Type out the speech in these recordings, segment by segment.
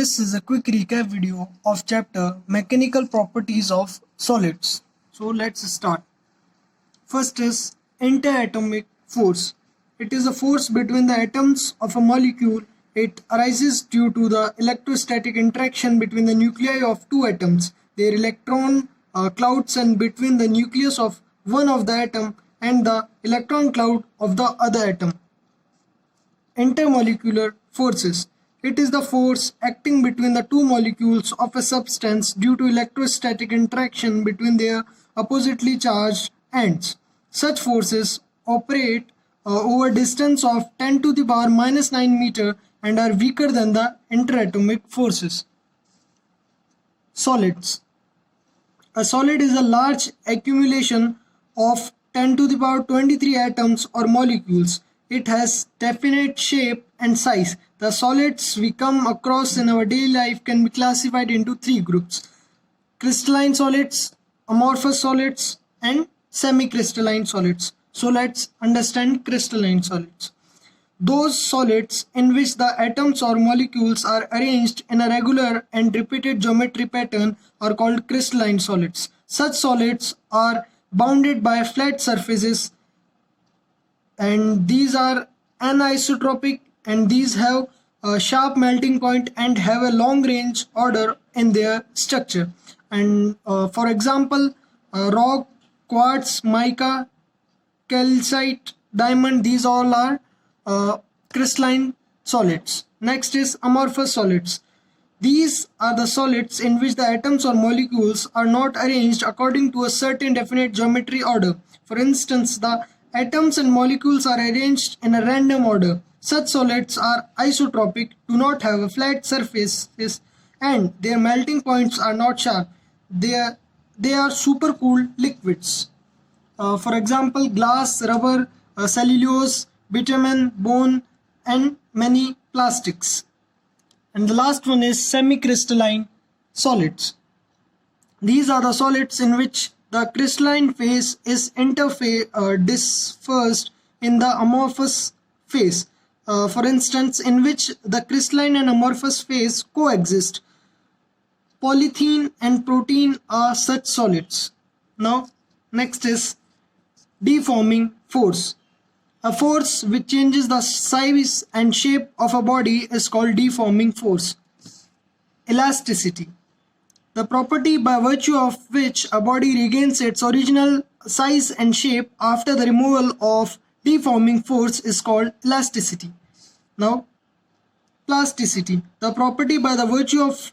This is a quick recap video of chapter Mechanical Properties of Solids. So let's start. First is interatomic force. It is a force between the atoms of a molecule. It arises due to the electrostatic interaction between the nuclei of two atoms, their electron clouds, and between the nucleus of one of the atom and the electron cloud of the other atom. Intermolecular forces. It is the force acting between the two molecules of a substance due to electrostatic interaction between their oppositely charged ends. Such forces operate over distance of 10 to the power minus 9 meter and are weaker than the interatomic forces. Solids. A solid is a large accumulation of 10 to the power 23 atoms or molecules. It has definite shape and size. The solids we come across in our daily life can be classified into three groups: crystalline solids, amorphous solids, and semi-crystalline solids. So let's understand crystalline solids. Those solids in which the atoms or molecules are arranged in a regular and repeated geometry pattern are called crystalline solids. Such solids are bounded by flat surfaces, and these are anisotropic, and these have a sharp melting point and have a long range order in their structure. And for example, rock, quartz, mica, calcite, diamond, these all are crystalline solids. Next is amorphous solids. These are the solids in which the atoms or molecules are not arranged according to a certain definite geometry order. For instance, the atoms and molecules are arranged in a random order. Such solids are isotropic, do not have a flat surfaces, and their melting points are not sharp. They are supercooled liquids. For example, glass, rubber, cellulose, bitumen, bone, and many plastics. And the last one is semi-crystalline solids. These are the solids in which the crystalline phase is dispersed in the amorphous phase. For instance, in which the crystalline and amorphous phase coexist. Polythene and protein are such solids. Now, next is deforming force. A force which changes the size and shape of a body is called deforming force. Elasticity. The property by virtue of which a body regains its original size and shape after the removal of deforming force is called elasticity. Now, plasticity. The property by the virtue of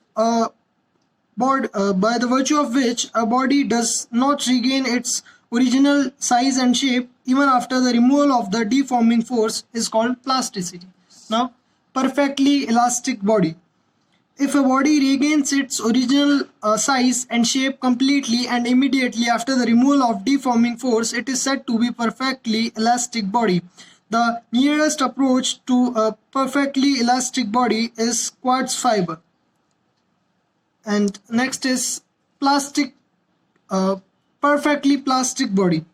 which a body does not regain its original size and shape even after the removal of the deforming force is called plasticity. Now, perfectly elastic body. If a body regains its original size and shape completely and immediately after the removal of deforming force, it is said to be perfectly elastic body. The nearest approach to a perfectly elastic body is quartz fiber. And next is perfectly plastic body.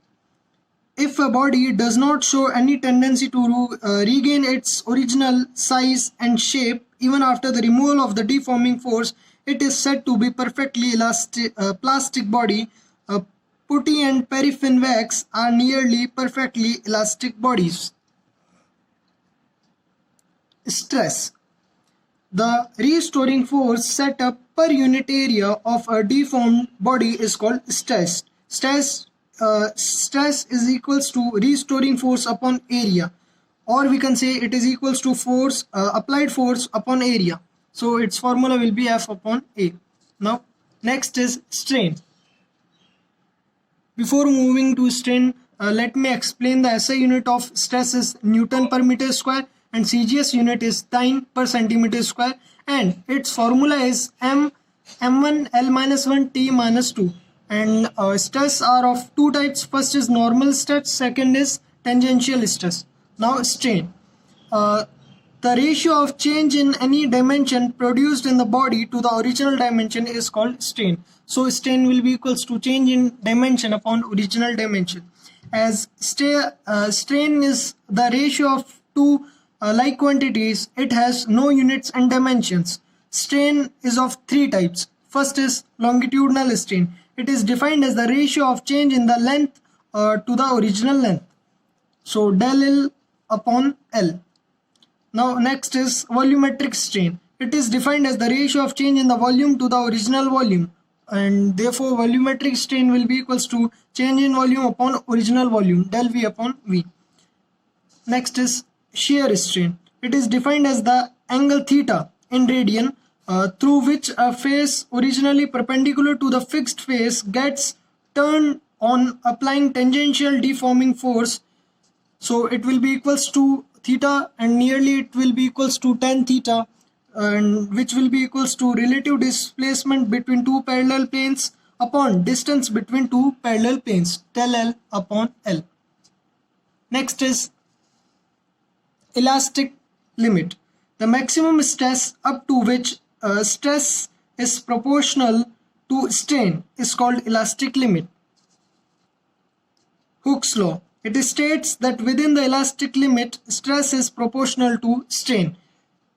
If a body does not show any tendency to regain its original size and shape even after the removal of the deforming force, it is said to be perfectly plastic body. Putty and paraffin wax are nearly perfectly elastic bodies. Stress. The restoring force set up per unit area of a deformed body is called stress. Stress is equals to restoring force upon area, or we can say it is equals to force applied force upon area. So its formula will be F upon A. Now, next is strain. Before moving to strain, let me explain the SI unit of stress is Newton per meter square, and CGS unit is time per centimeter square, and its formula is m1 L-1 T minus 2. And stress are of two types. First is normal stress, second is tangential stress. Now, strain. The ratio of change in any dimension produced in the body to the original dimension is called strain. So strain will be equals to change in dimension upon original dimension. As strain is the ratio of two like quantities, it has no units and dimensions. strain is of three types. First is longitudinal strain. It is defined as the ratio of change in the length to the original length. So del L upon L. Now next is volumetric strain. It is defined as the ratio of change in the volume to the original volume, and therefore volumetric strain will be equals to change in volume upon original volume, del V upon V. Next is shear strain. It is defined as the angle theta in radian through which a face originally perpendicular to the fixed face gets turned on applying tangential deforming force. So it will be equals to theta, and nearly it will be equals to tan theta, and which will be equals to relative displacement between two parallel planes upon distance between two parallel planes, del L upon L. Next is elastic limit. The maximum stress up to which stress is proportional to strain is called elastic limit. Hooke's law. It states that within the elastic limit, stress is proportional to strain.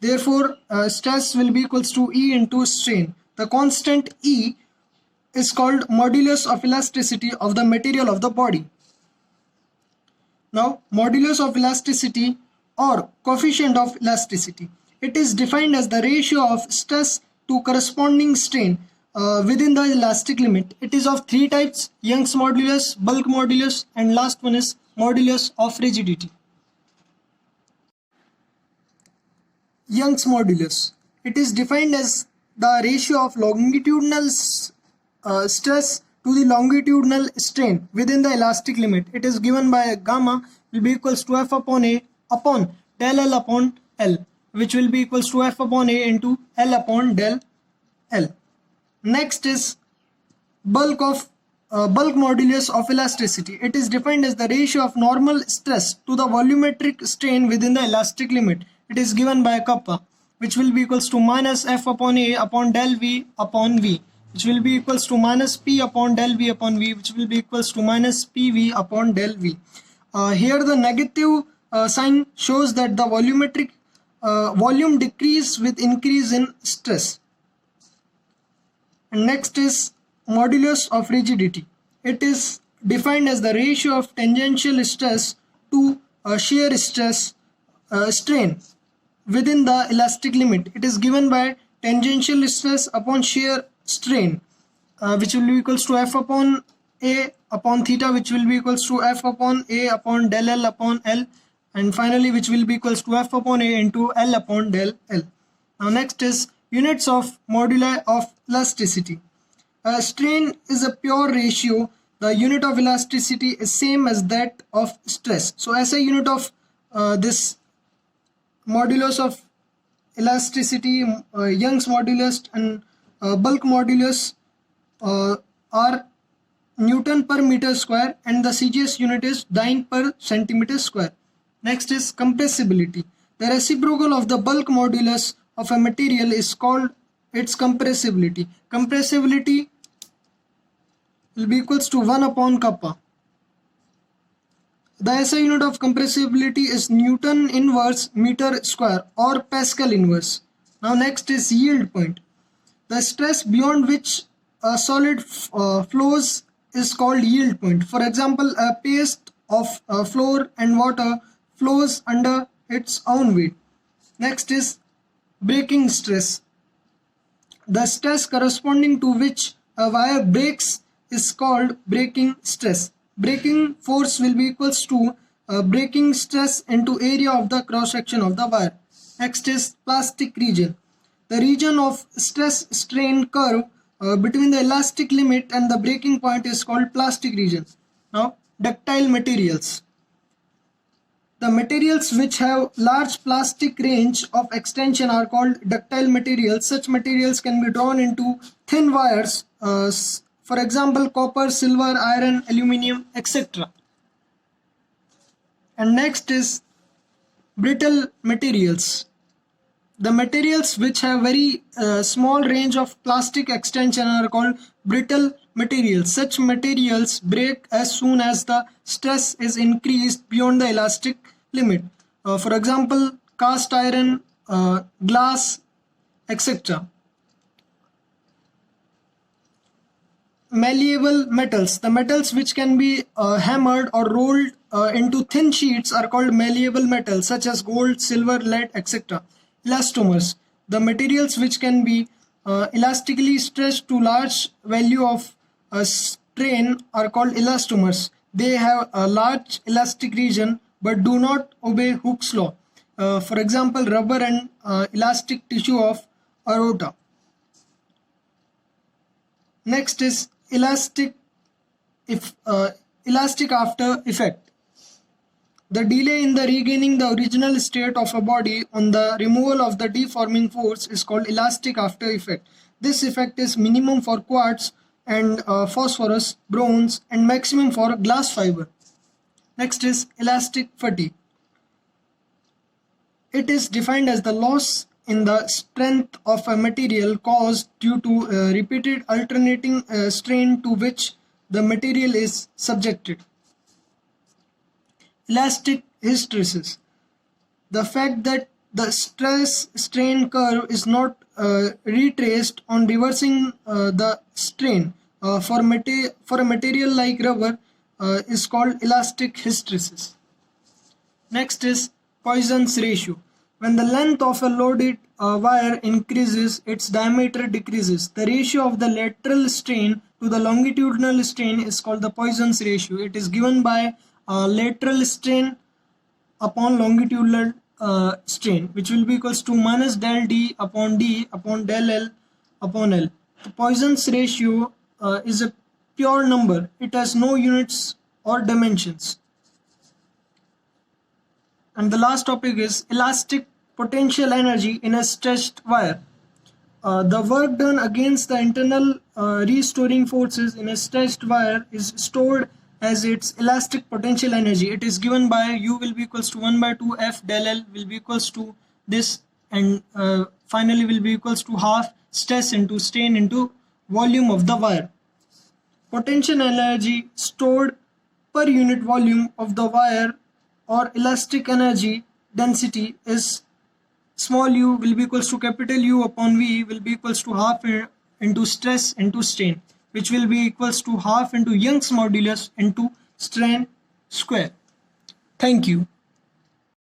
Therefore, stress will be equals to E into strain. The constant E is called modulus of elasticity of the material of the body. Now, modulus of elasticity or coefficient of elasticity. It is defined as the ratio of stress to corresponding strain within the elastic limit. It is of three types: Young's modulus, bulk modulus, and last one is modulus of rigidity. Young's modulus. It is defined as the ratio of longitudinal stress to the longitudinal strain within the elastic limit. It is given by gamma will be equals to F upon A upon del L upon L, which will be equals to F upon A into L upon del L. Next is bulk modulus of elasticity. It is defined as the ratio of normal stress to the volumetric strain within the elastic limit. It is given by kappa, which will be equals to minus F upon A upon del V upon V, which will be equals to minus P upon del V upon V, which will be equals to minus PV upon del V. Here the negative sign shows that the volumetric volume decrease with increase in stress. And next is modulus of rigidity. It is defined as the ratio of tangential stress to shear stress strain within the elastic limit. It is given by tangential stress upon shear strain, which will be equals to F upon A upon theta, which will be equals to F upon A upon del L upon L, and finally which will be equals to F upon A into L upon del L. Now next is units of moduli of elasticity. Strain is a pure ratio. The unit of elasticity is same as that of stress. So as a unit of this modulus of elasticity, Young's modulus and bulk modulus are Newton per meter square, and the CGS unit is dyne per centimeter square. Next is compressibility. The reciprocal of the bulk modulus of a material is called its compressibility. Compressibility will be equals to 1 upon kappa. The SI unit of compressibility is Newton inverse meter square or Pascal inverse. Now next is yield point. The stress beyond which a solid flows is called yield point. For example, a paste of flour and water flows under its own weight. Next is breaking stress. The stress corresponding to which a wire breaks is called breaking stress. Breaking force will be equals to breaking stress into area of the cross section of the wire. Next is plastic region. The region of stress strain curve between the elastic limit and the breaking point is called plastic region. Now ductile materials. The materials which have large plastic range of extension are called ductile materials. Such materials can be drawn into thin wires, for example copper, silver, iron, aluminium, etc. And next is brittle materials. The materials which have very small range of plastic extension are called brittle materials. Such materials break as soon as the stress is increased beyond the elastic limit. For example, cast iron, glass, etc. Malleable metals. The metals which can be hammered or rolled into thin sheets are called malleable metals, such as gold, silver, lead, etc. Elastomers. The materials which can be elastically stretched to large value of strain are called elastomers. They have a large elastic region but do not obey Hooke's law. For example, rubber and elastic tissue of aorta. Next is elastic after effect. The delay in the regaining the original state of a body on the removal of the deforming force is called elastic after effect. This effect is minimum for quartz and phosphorus, bronze, and maximum for glass fiber. Next is elastic fatigue. It is defined as the loss in the strength of a material caused due to repeated alternating strain to which the material is subjected. Elastic hysteresis. The fact that the stress strain curve is not retraced on reversing the strain for a material like rubber is called elastic hysteresis. Next is Poisson's ratio. When the length of a loaded wire increases, its diameter decreases. The ratio of the lateral strain to the longitudinal strain is called the Poisson's ratio. It is given by lateral strain upon longitudinal strain, which will be equals to minus del D upon del L upon L. The Poisson's ratio is a pure number. It has no units or dimensions. And the last topic is elastic potential energy in a stretched wire. The work done against the internal restoring forces in a stretched wire is stored as its elastic potential energy. It is given by U will be equals to 1 by 2 F del L will be equals to this, and finally will be equals to half stress into strain into volume of the wire. Potential energy stored per unit volume of the wire or elastic energy density is small u will be equals to capital U upon V will be equals to half into stress into strain, which will be equals to half into Young's modulus into strain square. Thank you.